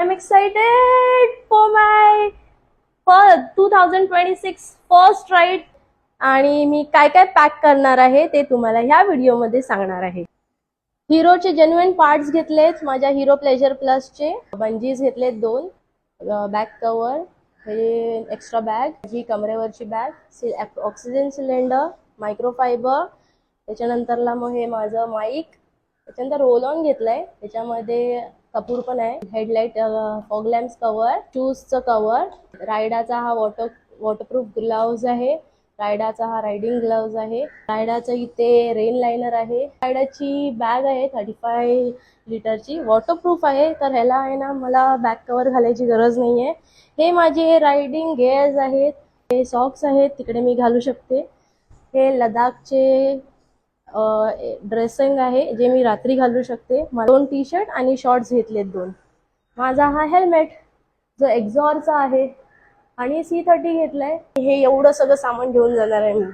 I'm excited for my 2026 first ride आणि मी काय काय पॅक करणार आहे ते तुम्हाला ह्या व्हिडिओमध्ये सांगणार आहे. हिरोचे जेन्युइन पार्ट्स घेतलेत माझ्या हिरो प्लेजर प्लसचे. बंजीज घेतलेत 2, बॅक कव्हर, हे एक्स्ट्रा बॅग, जी कमरेवरची बॅग, ऑक्सिजन सिलेंडर, मायक्रोफायबर, त्याच्यानंतरला मग हे माझं माईक, त्याच्यानंतर रोल ऑन घेतलंय, त्याच्यामध्ये कपूर पण आहे, हेडलाइट, फॉग लॅम्प्स कव्हर, शूजचं कव्हर, रायडाचा हा वॉटरप्रूफ ग्लव्ज आहे, रायडाचा हा रायडिंग ग्लव्ज आहे, रायडाचं इथे रेन लाइनर आहे, रायडाची बॅग आहे 35 लिटरची, वॉटरप्रूफ आहे, तर ह्याला आहे ना मला बॅक कव्हर घालायची गरज नाहीये. हे माझे रायडिंग गेअर्स आहेत, हे सॉक्स आहेत, तिकडे मी घालू शकते. हे लडाखचे ड्रेसिंग आहे जे मी रात्री घालू शकते. 2 टी शर्ट आणि शॉर्ट्स घेतलेत 2. माझा हा हेल्मेट जो एक्झॉरचा आहे आणि C30 घेतलाय. हे एवढं सगळं सामान घेऊन जाणार आहे मी.